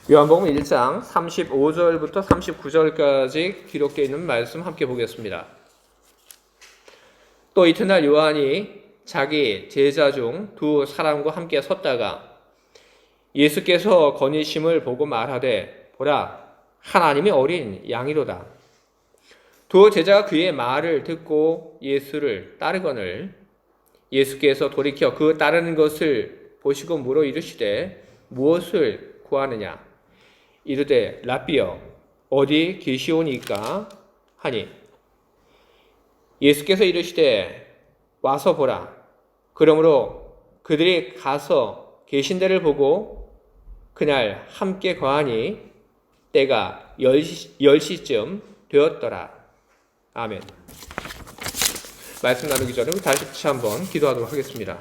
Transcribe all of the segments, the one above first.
요한복음 1장 35절부터 39절까지 기록되어 있는 말씀 함께 보겠습니다. 또 이튿날 요한이 자기 제자 중 두 사람과 함께 섰다가 예수께서 거니심을 보고 말하되 보라 하나님의 어린 양이로다. 두 제자가 그의 말을 듣고 예수를 따르거늘 예수께서 돌이켜 그 따르는 것을 보시고 물어 이르시되 무엇을 구하느냐 이르되 랍비여 어디 계시오니까 하니 예수께서 이르시되 와서 보라. 그러므로 그들이 가서 계신 데를 보고 그날 함께 거하니 때가 10시쯤 되었더라. 아멘. 말씀 나누기 전에 다시 한번 기도하도록 하겠습니다.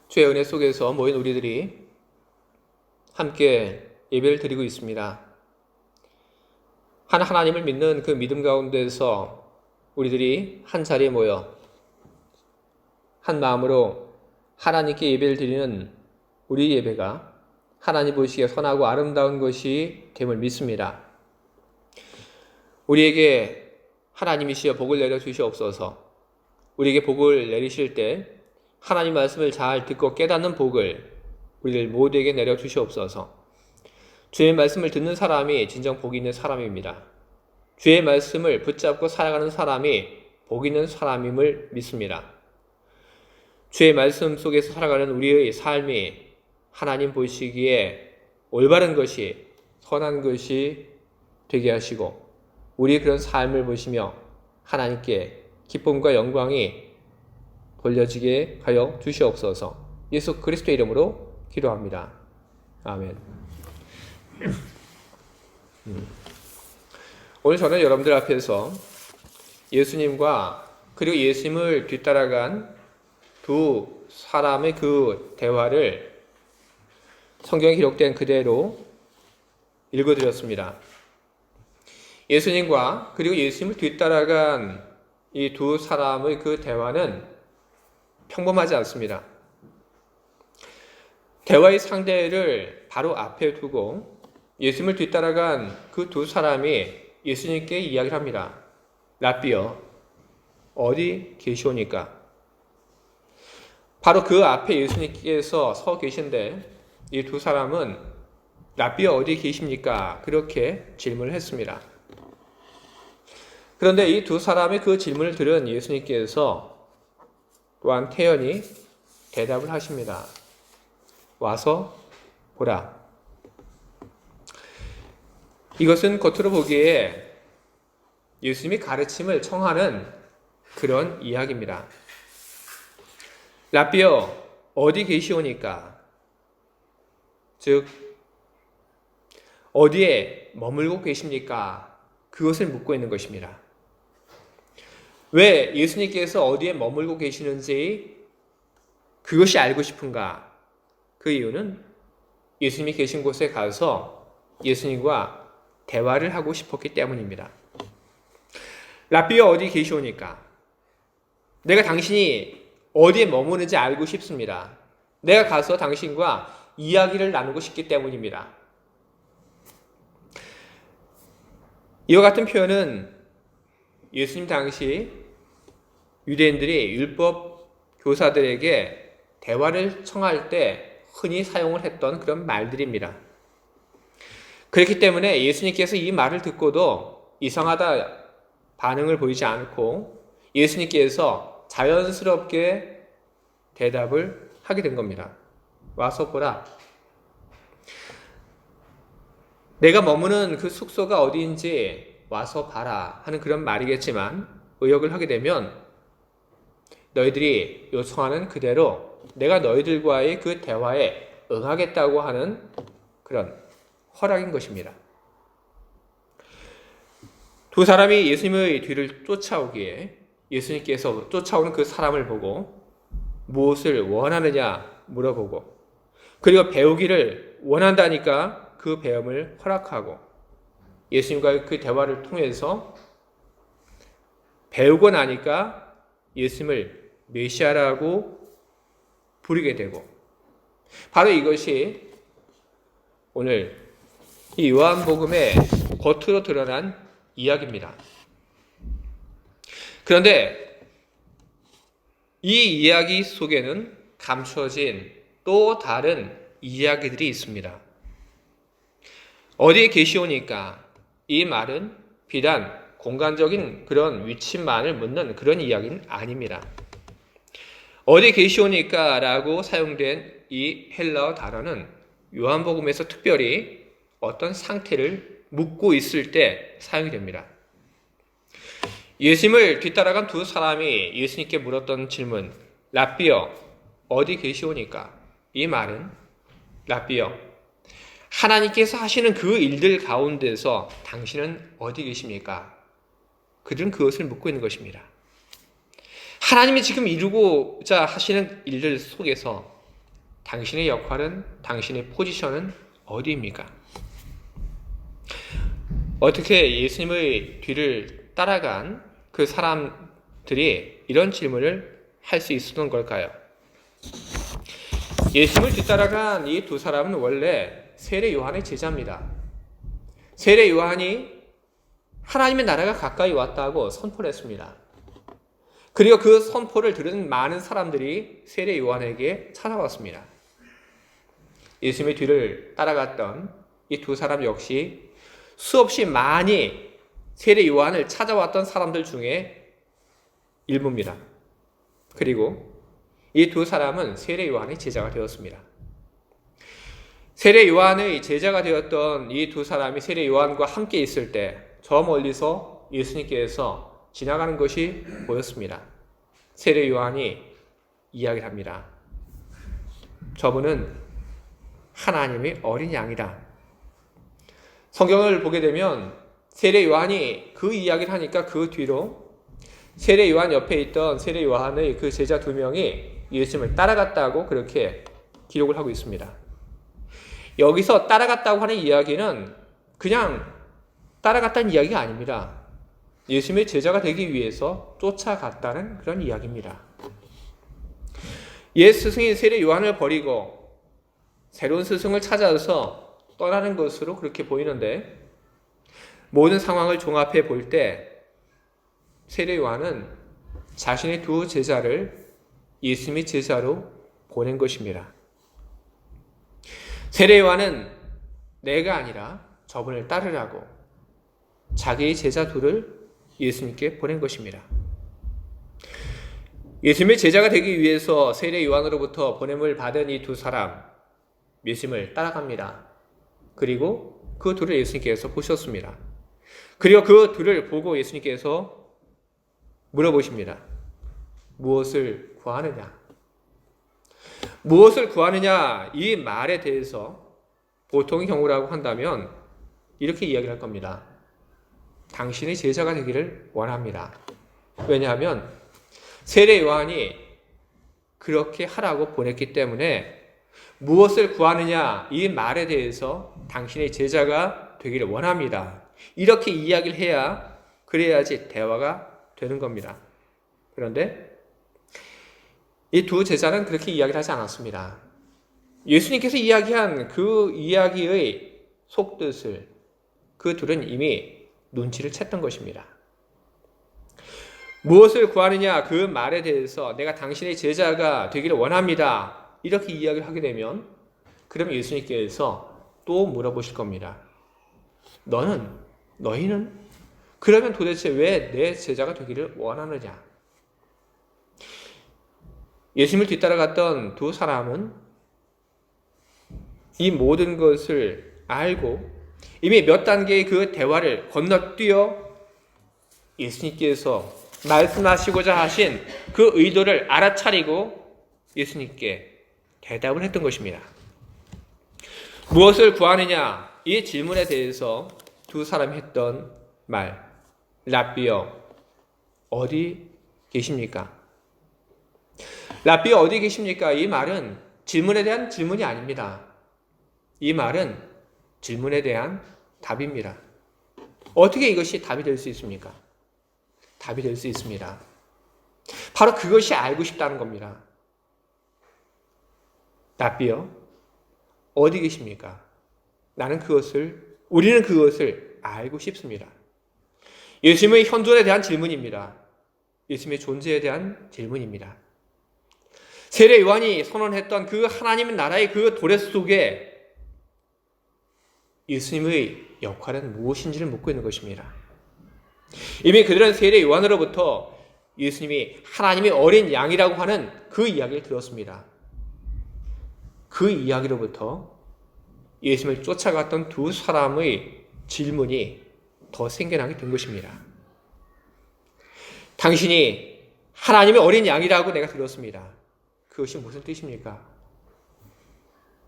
주의 은혜 속에서 모인 우리들이 함께 예배를 드리고 있습니다. 하나님을 믿는 그 믿음 가운데서 우리들이 한 자리에 모여 한 마음으로 하나님께 예배를 드리는 우리 예배가 하나님 보시기에 선하고 아름다운 것이 됨을 믿습니다. 우리에게 하나님이시여 복을 내려 주시옵소서. 우리에게 복을 내리실 때 하나님 말씀을 잘 듣고 깨닫는 복을 우리들 모두에게 내려 주시옵소서. 주의 말씀을 듣는 사람이 진정 복 있는 사람입니다. 주의 말씀을 붙잡고 살아가는 사람이 복 있는 사람임을 믿습니다. 주의 말씀 속에서 살아가는 우리의 삶이 하나님 보시기에 올바른 것이 선한 것이 되게 하시고 우리의 그런 삶을 보시며 하나님께 기쁨과 영광이 돌려지게 하여 주시옵소서. 예수 그리스도의 이름으로 기도합니다. 아멘. 오늘 저는 여러분들 앞에서 예수님과 그리고 예수님을 뒤따라간 두 사람의 그 대화를 성경에 기록된 그대로 읽어드렸습니다. 예수님과 그리고 예수님을 뒤따라간 이 두 사람의 그 대화는 평범하지 않습니다. 대화의 상대를 바로 앞에 두고 예수님을 뒤따라간 그 두 사람이 예수님께 이야기를 합니다. 랍비여 어디 계시오니까? 바로 그 앞에 예수님께서 서 계신데 이 두 사람은 랍비여 어디 계십니까? 그렇게 질문을 했습니다. 그런데 이 두 사람의 그 질문을 들은 예수님께서 또한 태연히 대답을 하십니다. 와서 보라. 이것은 겉으로 보기에 예수님이 가르침을 청하는 그런 이야기입니다. 랍비여 어디 계시오니까? 즉 어디에 머물고 계십니까? 그것을 묻고 있는 것입니다. 왜 예수님께서 어디에 머물고 계시는지 그것이 알고 싶은가? 그 이유는 예수님이 계신 곳에 가서 예수님과 대화를 하고 싶었기 때문입니다. 랍비여 어디 계시오니까? 내가 당신이 어디에 머무는지 알고 싶습니다. 내가 가서 당신과 이야기를 나누고 싶기 때문입니다. 이와 같은 표현은 예수님 당시 유대인들이 율법 교사들에게 대화를 청할 때 흔히 사용을 했던 그런 말들입니다. 그렇기 때문에 예수님께서 이 말을 듣고도 이상하다 반응을 보이지 않고 예수님께서 자연스럽게 대답을 하게 된 겁니다. 와서 보라. 내가 머무는 그 숙소가 어디인지 와서 봐라 하는 그런 말이겠지만 의역을 하게 되면 너희들이 요청하는 그대로 내가 너희들과의 그 대화에 응하겠다고 하는 그런 허락인 것입니다. 두 사람이 예수님의 뒤를 쫓아오기에 예수님께서 쫓아오는 그 사람을 보고 무엇을 원하느냐 물어보고 그리고 배우기를 원한다니까 그 배움을 허락하고 예수님과의 그 대화를 통해서 배우고 나니까 예수님을 메시아라고 부르게 되고, 바로 이것이 오늘 이 요한복음의 겉으로 드러난 이야기입니다. 그런데 이 이야기 속에는 감춰진 또 다른 이야기들이 있습니다. 어디에 계시오니까 이 말은 비단 공간적인 그런 위치만을 묻는 그런 이야기는 아닙니다. 어디 계시오니까 라고 사용된 이 헬라어 단어는 요한복음에서 특별히 어떤 상태를 묻고 있을 때 사용이 됩니다. 예수님을 뒤따라간 두 사람이 예수님께 물었던 질문, 랍비여, 어디 계시오니까? 이 말은 랍비여, 하나님께서 하시는 그 일들 가운데서 당신은 어디 계십니까? 그들은 그것을 묻고 있는 것입니다. 하나님이 지금 이루고자 하시는 일들 속에서 당신의 역할은, 당신의 포지션은 어디입니까? 어떻게 예수님의 뒤를 따라간 그 사람들이 이런 질문을 할 수 있었던 걸까요? 예수님을 뒤따라간 이 두 사람은 원래 세례 요한의 제자입니다. 세례 요한이 하나님의 나라가 가까이 왔다고 선포를 했습니다. 그리고 그 선포를 들은 많은 사람들이 세례 요한에게 찾아왔습니다. 예수님의 뒤를 따라갔던 이 두 사람 역시 수없이 많이 세례 요한을 찾아왔던 사람들 중에 일부입니다. 그리고 이 두 사람은 세례 요한의 제자가 되었습니다. 세례 요한의 제자가 되었던 이 두 사람이 세례 요한과 함께 있을 때 저 멀리서 예수님께서 지나가는 것이 보였습니다. 세례 요한이 이야기를 합니다. 저분은 하나님의 어린 양이다. 성경을 보게 되면 세례 요한이 그 이야기를 하니까 그 뒤로 세례 요한 옆에 있던 세례 요한의 그 제자 두 명이 예수님을 따라갔다고 그렇게 기록을 하고 있습니다. 여기서 따라갔다고 하는 이야기는 그냥 따라갔다는 이야기가 아닙니다. 예수님의 제자가 되기 위해서 쫓아갔다는 그런 이야기입니다. 옛 스승인 세례 요한을 버리고 새로운 스승을 찾아서 떠나는 것으로 그렇게 보이는데, 모든 상황을 종합해 볼 때 세례 요한은 자신의 두 제자를 예수님의 제자로 보낸 것입니다. 세례 요한은 내가 아니라 저분을 따르라고 자기의 제자 둘을 예수님께 보낸 것입니다. 예수님의 제자가 되기 위해서 세례 요한으로부터 보냄을 받은 이 두 사람, 예수님을 따라갑니다. 그리고 그 둘을 예수님께서 보셨습니다. 그리고 그 둘을 보고 예수님께서 물어보십니다. 무엇을 구하느냐? 무엇을 구하느냐? 이 말에 대해서 보통의 경우라고 한다면 이렇게 이야기를 할 겁니다. 당신의 제자가 되기를 원합니다. 왜냐하면 세례 요한이 그렇게 하라고 보냈기 때문에 무엇을 구하느냐? 이 말에 대해서 당신의 제자가 되기를 원합니다. 이렇게 이야기를 해야, 그래야지 대화가 되는 겁니다. 그런데 이 두 제자는 그렇게 이야기를 하지 않았습니다. 예수님께서 이야기한 그 이야기의 속뜻을 그 둘은 이미 눈치를 챘던 것입니다. 무엇을 구하느냐? 그 말에 대해서 내가 당신의 제자가 되기를 원합니다. 이렇게 이야기를 하게 되면 그럼 예수님께서 또 물어보실 겁니다. 너희는? 그러면 도대체 왜 내 제자가 되기를 원하느냐? 예수님을 뒤따라갔던 두 사람은 이 모든 것을 알고 이미 몇 단계의 그 대화를 건너뛰어 예수님께서 말씀하시고자 하신 그 의도를 알아차리고 예수님께 대답을 했던 것입니다. 무엇을 구하느냐? 이 질문에 대해서 두 사람이 했던 말, 랍비여, 어디 계십니까? 랍비여, 어디 계십니까? 이 말은 질문에 대한 질문이 아닙니다. 이 말은 질문에 대한 답입니다. 어떻게 이것이 답이 될 수 있습니까? 답이 될 수 있습니다. 바로 그것이 알고 싶다는 겁니다. 랍비요, 어디 계십니까? 우리는 그것을 알고 싶습니다. 예수님의 현존에 대한 질문입니다. 예수님의 존재에 대한 질문입니다. 세례 요한이 선언했던 그 하나님의 나라의 그 도래 속에 예수님의 역할은 무엇인지를 묻고 있는 것입니다. 이미 그들은 세례 요한으로부터 예수님이 하나님의 어린 양이라고 하는 그 이야기를 들었습니다. 그 이야기로부터 예수님을 쫓아갔던 두 사람의 질문이 더 생겨나게 된 것입니다. 당신이 하나님의 어린 양이라고 내가 들었습니다. 그것이 무슨 뜻입니까?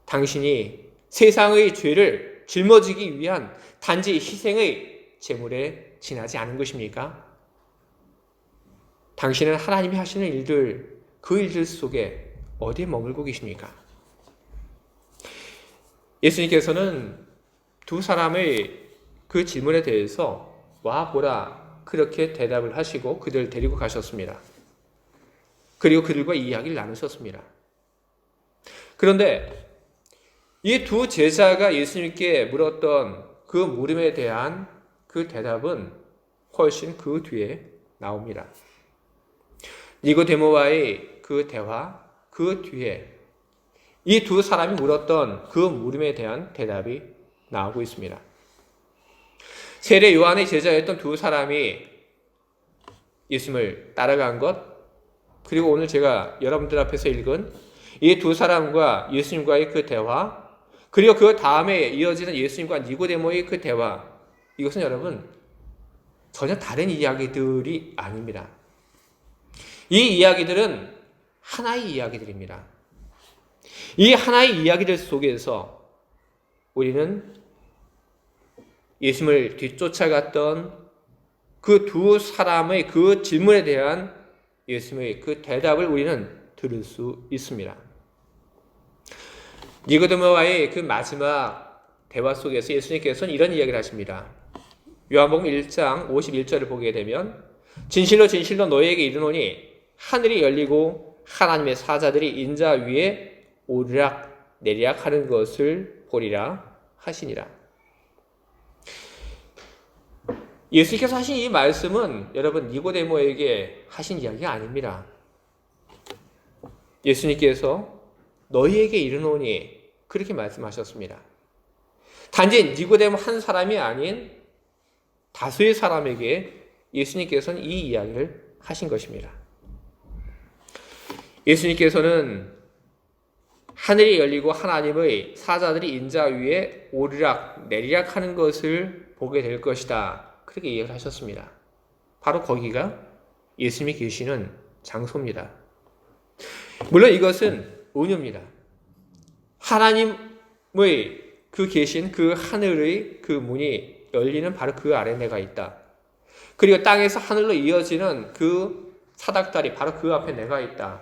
당신이 세상의 죄를 짊어지기 위한 단지 희생의 제물에 지나지 않은 것입니까? 당신은 하나님이 하시는 일들, 그 일들 속에 어디에 머물고 계십니까? 예수님께서는 두 사람의 그 질문에 대해서 와 보라 그렇게 대답을 하시고 그들을 데리고 가셨습니다. 그리고 그들과 이야기를 나누셨습니다. 그런데 이 두 제자가 예수님께 물었던 그 물음에 대한 그 대답은 훨씬 그 뒤에 나옵니다. 니고데모와의 그 대화, 그 뒤에 이 두 사람이 물었던 그 물음에 대한 대답이 나오고 있습니다. 세례 요한의 제자였던 두 사람이 예수님을 따라간 것, 그리고 오늘 제가 여러분들 앞에서 읽은 이 두 사람과 예수님과의 그 대화, 그리고 그 다음에 이어지는 예수님과 니고데모의 그 대화, 이것은 여러분 전혀 다른 이야기들이 아닙니다. 이 이야기들은 하나의 이야기들입니다. 이 하나의 이야기들 속에서 우리는 예수님을 뒤쫓아갔던 그 두 사람의 그 질문에 대한 예수님의 그 대답을 우리는 들을 수 있습니다. 니고데모와의 그 마지막 대화 속에서 예수님께서는 이런 이야기를 하십니다. 요한복음 1장 51절을 보게 되면 진실로 진실로 너희에게 이르노니 하늘이 열리고 하나님의 사자들이 인자 위에 오르락 내리락 하는 것을 보리라 하시니라. 예수님께서 하신 이 말씀은 여러분 니고데모에게 하신 이야기가 아닙니다. 예수님께서 너희에게 이르노니 그렇게 말씀하셨습니다. 단지 니고데모 한 사람이 아닌 다수의 사람에게 예수님께서는 이 이야기를 하신 것입니다. 예수님께서는 하늘이 열리고 하나님의 사자들이 인자 위에 오르락 내리락 하는 것을 보게 될 것이다. 그렇게 이야기를 하셨습니다. 바로 거기가 예수님이 계시는 장소입니다. 물론 이것은 은유입니다. 하나님의 그 계신 그 하늘의 그 문이 열리는 바로 그 아래 내가 있다. 그리고 땅에서 하늘로 이어지는 그 사닥다리 바로 그 앞에 내가 있다.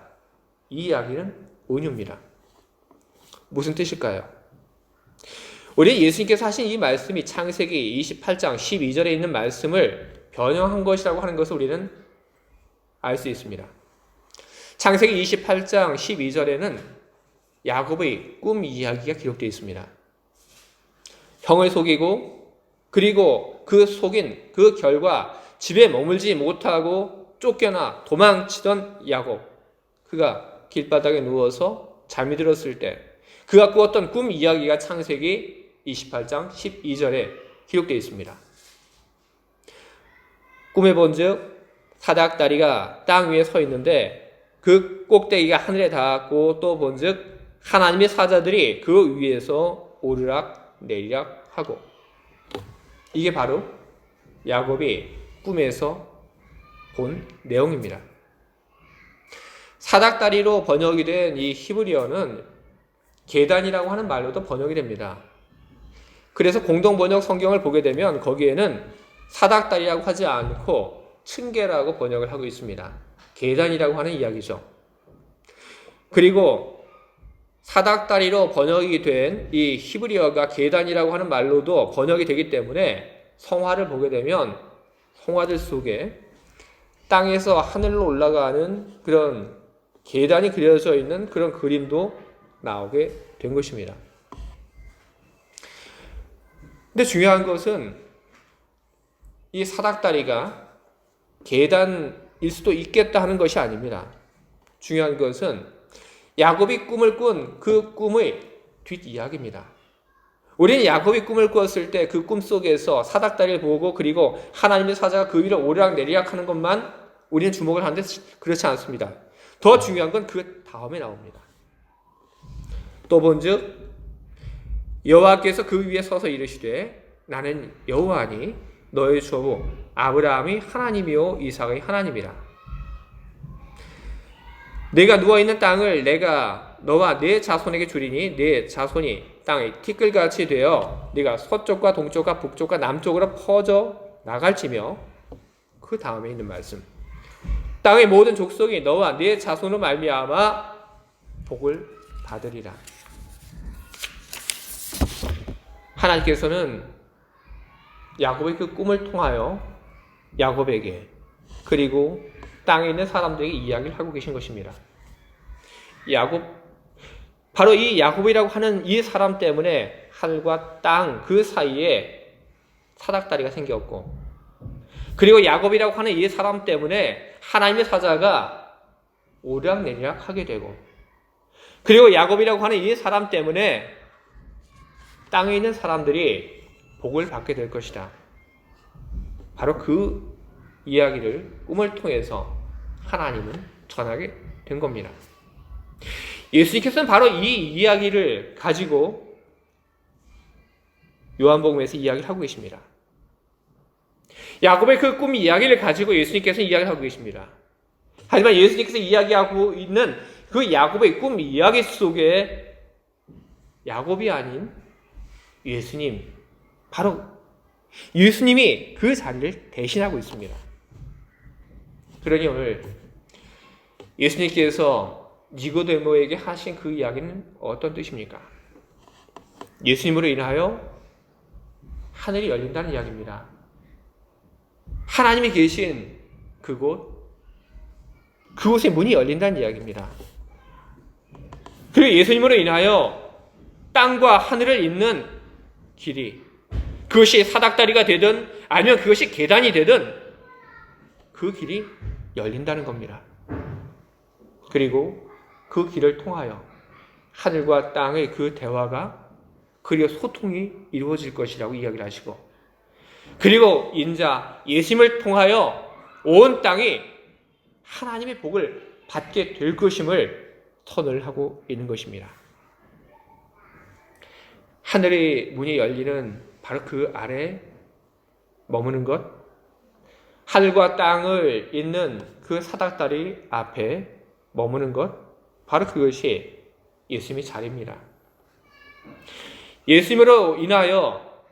이 이야기는 은유입니다. 무슨 뜻일까요? 우리 예수님께서 하신 이 말씀이 창세기 28장 12절에 있는 말씀을 변형한 것이라고 하는 것을 우리는 알 수 있습니다. 창세기 28장 12절에는 야곱의 꿈 이야기가 기록되어 있습니다. 형을 속이고 그리고 그 속인 그 결과 집에 머물지 못하고 쫓겨나 도망치던 야곱, 그가 길바닥에 누워서 잠이 들었을 때 그가 꾸었던 꿈 이야기가 창세기 28장 12절에 기록되어 있습니다. 꿈에 본즉 사닥다리가 땅 위에 서 있는데 그 꼭대기가 하늘에 닿았고 또 본즉 하나님의 사자들이 그 위에서 오르락 내리락 하고, 이게 바로 야곱이 꿈에서 본 내용입니다. 사닥다리로 번역이 된 이 히브리어는 계단이라고 하는 말로도 번역이 됩니다. 그래서 공동번역 성경을 보게 되면 거기에는 사닥다리라고 하지 않고 층계라고 번역을 하고 있습니다. 계단이라고 하는 이야기죠. 그리고 사닥다리로 번역이 된 이 히브리어가 계단이라고 하는 말로도 번역이 되기 때문에 성화를 보게 되면 성화들 속에 땅에서 하늘로 올라가는 그런 계단이 그려져 있는 그런 그림도 나오게 된 것입니다. 근데 중요한 것은 이 사닥다리가 계단일 수도 있겠다 하는 것이 아닙니다. 중요한 것은 야곱이 꿈을 꾼 그 꿈의 뒷이야기입니다. 우리는 야곱이 꿈을 꾸었을 때 그 꿈 속에서 사닥다리를 보고 그리고 하나님의 사자가 그 위로 오르락내리락 하는 것만 우리는 주목을 하는데 그렇지 않습니다. 더 중요한 건 그 다음에 나옵니다. 또 본즉 여호와께서 그 위에 서서 이르시되 나는 여호와니 너의 주 아브라함이 하나님이요 이삭의 하나님이라. 내가 누워있는 땅을 내가 너와 네 자손에게 주리니 네 자손이 땅의 티끌같이 되어 네가 서쪽과 동쪽과 북쪽과 남쪽으로 퍼져 나갈지며. 그 다음에 있는 말씀, 땅의 모든 족속이 너와 네 자손으로 말미암아 복을 받으리라. 하나님께서는 야곱의 그 꿈을 통하여 야곱에게 그리고 땅에 있는 사람들에게 이야기를 하고 계신 것입니다. 바로 이 야곱이라고 하는 이 사람 때문에 하늘과 땅 그 사이에 사닥다리가 생겼고, 그리고 야곱이라고 하는 이 사람 때문에 하나님의 사자가 오르락내리락 하게 되고, 그리고 야곱이라고 하는 이 사람 때문에 땅에 있는 사람들이 복을 받게 될 것이다. 바로 그 이야기를 꿈을 통해서 하나님은 전하게 된 겁니다. 예수님께서는 바로 이 이야기를 가지고 요한복음에서 이야기를 하고 계십니다. 야곱의 그 꿈 이야기를 가지고 예수님께서는 이야기를 하고 계십니다. 하지만 예수님께서 이야기하고 있는 그 야곱의 꿈 이야기 속에 야곱이 아닌 예수님, 바로 예수님이 그 자리를 대신하고 있습니다. 그러니 오늘 예수님께서 니고데모에게 하신 그 이야기는 어떤 뜻입니까? 예수님으로 인하여 하늘이 열린다는 이야기입니다. 하나님이 계신 그곳의 문이 열린다는 이야기입니다. 그리고 예수님으로 인하여 땅과 하늘을 잇는 길이, 그것이 사닥다리가 되든 아니면 그것이 계단이 되든 그 길이 열린다는 겁니다. 그리고 그 길을 통하여 하늘과 땅의 그 대화가 그리고 소통이 이루어질 것이라고 이야기를 하시고, 그리고 인자 예수님을 통하여 온 땅이 하나님의 복을 받게 될 것임을 선언을 하고 있는 것입니다. 하늘의 문이 열리는 바로 그 아래 머무는 것, 하늘과 땅을 잇는 그 사닥다리 앞에 머무는 것, 바로 그것이 예수님의 자리입니다. 예수님으로 인하여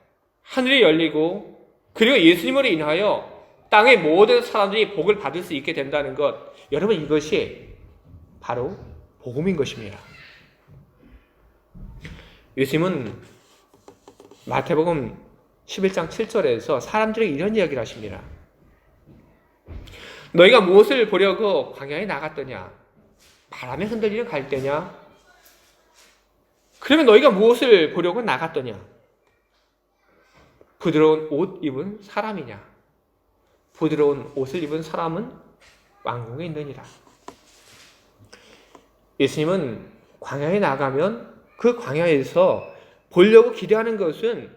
하늘이 열리고, 그리고 예수님으로 인하여 땅의 모든 사람들이 복을 받을 수 있게 된다는 것, 여러분 이것이 바로 복음인 것입니다. 예수님은 마태복음 11장 7절에서 사람들에게 이런 이야기를 하십니다. 너희가 무엇을 보려고 광야에 나갔더냐? 바람에 흔들리는 갈대냐? 그러면 너희가 무엇을 보려고 나갔더냐? 부드러운 옷 입은 사람이냐? 부드러운 옷을 입은 사람은 왕궁에 있느니라. 예수님은 광야에 나가면 그 광야에서 보려고 기대하는 것은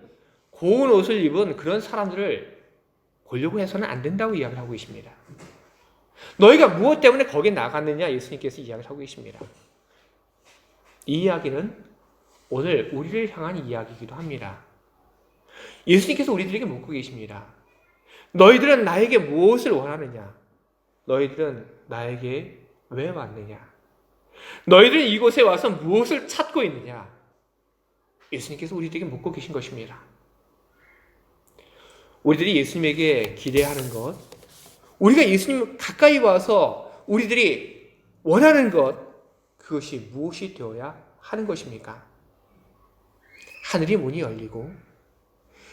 고운 옷을 입은 그런 사람들을 보려고 해서는 안 된다고 이야기를 하고 계십니다. 너희가 무엇 때문에 거기에 나갔느냐? 예수님께서 이야기를 하고 계십니다. 이 이야기는 오늘 우리를 향한 이야기이기도 합니다. 예수님께서 우리들에게 묻고 계십니다. 너희들은 나에게 무엇을 원하느냐? 너희들은 나에게 왜 왔느냐? 너희들은 이곳에 와서 무엇을 찾고 있느냐? 예수님께서 우리들에게 묻고 계신 것입니다. 우리들이 예수님에게 기대하는 것, 우리가 예수님 가까이 와서 우리들이 원하는 것, 그것이 무엇이 되어야 하는 것입니까? 하늘이 문이 열리고,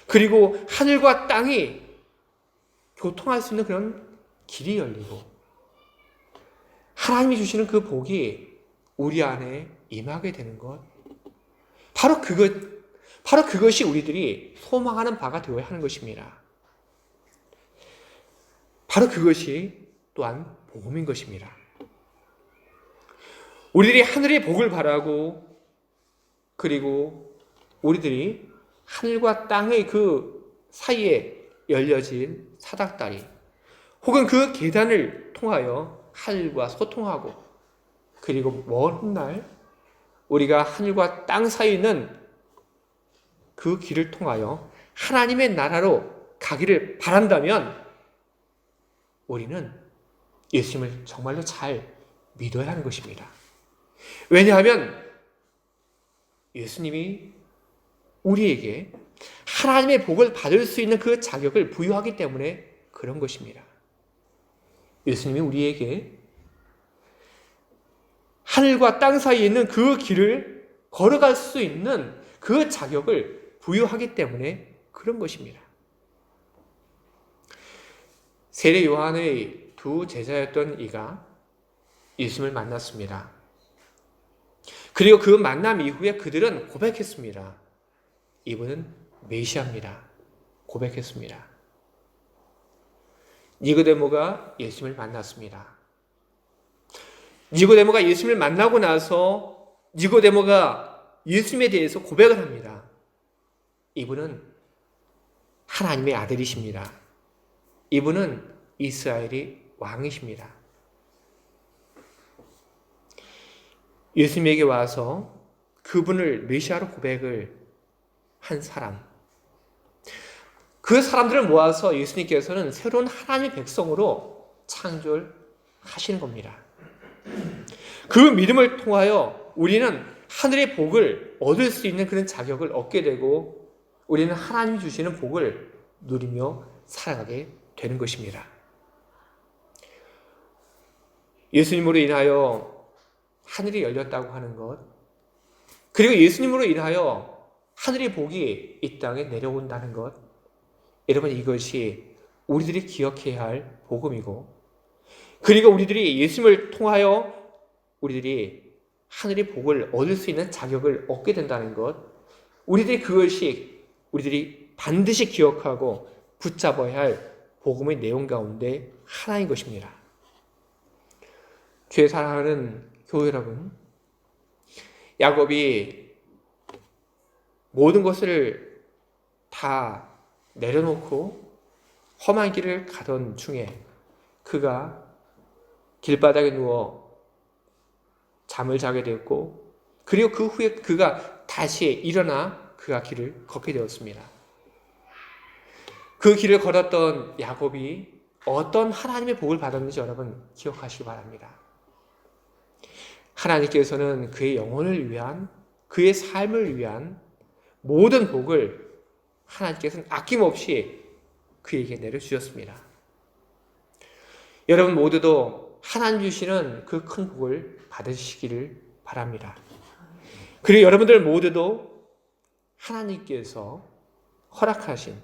그리고 하늘과 땅이 교통할 수 있는 그런 길이 열리고 하나님이 주시는 그 복이 우리 안에 임하게 되는 것, 바로 그것이 우리들이 소망하는 바가 되어야 하는 것입니다. 바로 그것이 또한 복음인 것입니다. 우리들이 하늘의 복을 바라고, 그리고 우리들이 하늘과 땅의 그 사이에 열려진 사닥다리, 혹은 그 계단을 통하여 하늘과 소통하고, 그리고 먼 훗날 우리가 하늘과 땅 사이에 있는 그 길을 통하여 하나님의 나라로 가기를 바란다면 우리는 예수님을 정말로 잘 믿어야 하는 것입니다. 왜냐하면 예수님이 우리에게 하나님의 복을 받을 수 있는 그 자격을 부여하기 때문에 그런 것입니다. 예수님이 우리에게 하늘과 땅 사이에 있는 그 길을 걸어갈 수 있는 그 자격을 부여하기 때문에 그런 것입니다. 세례 요한의 두 제자였던 이가 예수님을 만났습니다. 그리고 그 만남 이후에 그들은 고백했습니다. 이분은 메시아입니다. 고백했습니다. 니고데모가 예수님을 만났습니다. 니고데모가 예수님을 만나고 나서 니고데모가 예수님에 대해서 고백을 합니다. 이분은 하나님의 아들이십니다. 이분은 이스라엘의 왕이십니다. 예수님에게 와서 그분을 메시아로 고백을 한 사람, 그 사람들을 모아서 예수님께서는 새로운 하나님의 백성으로 창조하시는 겁니다. 그 믿음을 통하여 우리는 하늘의 복을 얻을 수 있는 그런 자격을 얻게 되고 우리는 하나님이 주시는 복을 누리며 살아가게 되는 것입니다. 예수님으로 인하여 하늘이 열렸다고 하는 것, 그리고 예수님으로 인하여 하늘의 복이 이 땅에 내려온다는 것, 여러분 이것이 우리들이 기억해야 할 복음이고, 그리고 우리들이 예수님을 통하여 우리들이 하늘의 복을 얻을 수 있는 자격을 얻게 된다는 것, 우리들이 반드시 기억하고 붙잡아야 할 복음의 내용 가운데 하나인 것입니다. 주의 사랑하는 교회 여러분, 야곱이 모든 것을 다 내려놓고 험한 길을 가던 중에 그가 길바닥에 누워 잠을 자게 되었고, 그리고 그 후에 그가 다시 일어나 그가 길을 걷게 되었습니다. 그 길을 걸었던 야곱이 어떤 하나님의 복을 받았는지 여러분 기억하시기 바랍니다. 하나님께서는 그의 영혼을 위한, 그의 삶을 위한 모든 복을 하나님께서는 아낌없이 그에게 내려주셨습니다. 여러분 모두도 하나님 주시는 그 큰 복을 받으시기를 바랍니다. 그리고 여러분들 모두도 하나님께서 허락하신,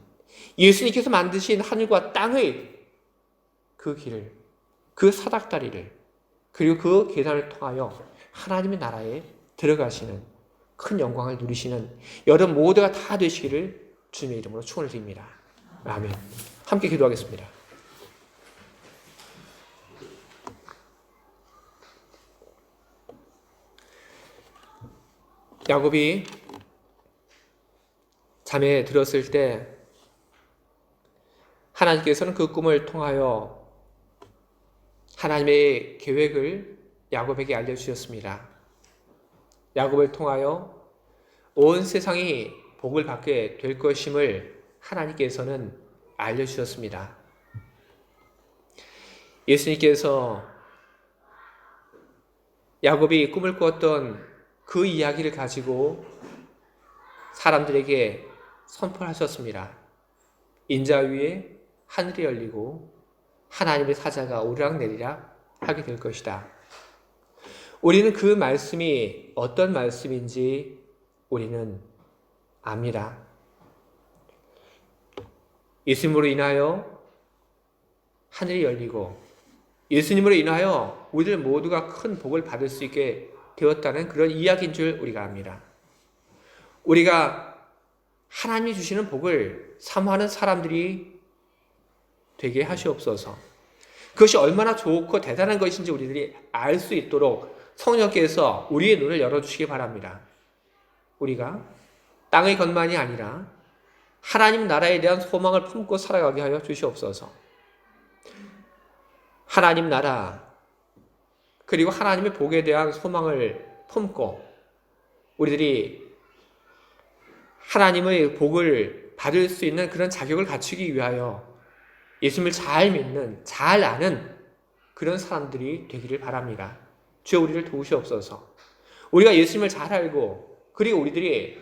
예수님께서 만드신 하늘과 땅의 그 길을, 그 사닥다리를, 그리고 그 계단을 통하여 하나님의 나라에 들어가시는 큰 영광을 누리시는 여러분 모두가 다 되시기를 주님의 이름으로 축원을 드립니다. 아멘. 함께 기도하겠습니다. 야곱이 잠에 들었을 때 하나님께서는 그 꿈을 통하여 하나님의 계획을 야곱에게 알려주셨습니다. 야곱을 통하여 온 세상이 복을 받게 될 것임을 하나님께서는 알려주셨습니다. 예수님께서 야곱이 꿈을 꾸었던 그 이야기를 가지고 사람들에게 선포하셨습니다. 인자 위에 하늘이 열리고 하나님의 사자가 오르락내리락 하게 될 것이다. 우리는 그 말씀이 어떤 말씀인지 우리는 압니다. 예수님으로 인하여 하늘이 열리고 예수님으로 인하여 우리들 모두가 큰 복을 받을 수 있게 되었다는 그런 이야기인 줄 우리가 압니다. 우리가 하나님이 주시는 복을 사모하는 사람들이 되게 하시옵소서. 그것이 얼마나 좋고 대단한 것인지 우리들이 알 수 있도록 성령께서 우리의 눈을 열어주시기 바랍니다. 우리가 땅의 것만이 아니라 하나님 나라에 대한 소망을 품고 살아가게 하여 주시옵소서. 하나님 나라 그리고 하나님의 복에 대한 소망을 품고 우리들이 하나님의 복을 받을 수 있는 그런 자격을 갖추기 위하여 예수님을 잘 믿는, 잘 아는 그런 사람들이 되기를 바랍니다. 주여 우리를 도우시옵소서. 우리가 예수님을 잘 알고 그리고 우리들이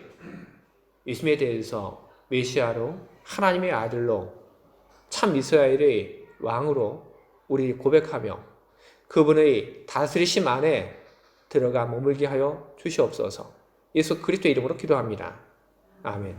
예수님에 대해서 메시아로 하나님의 아들로 참 이스라엘의 왕으로 우리 고백하며 그분의 다스리심 안에 들어가 머물게 하여 주시옵소서. 예수 그리스도의 이름으로 기도합니다. 아멘.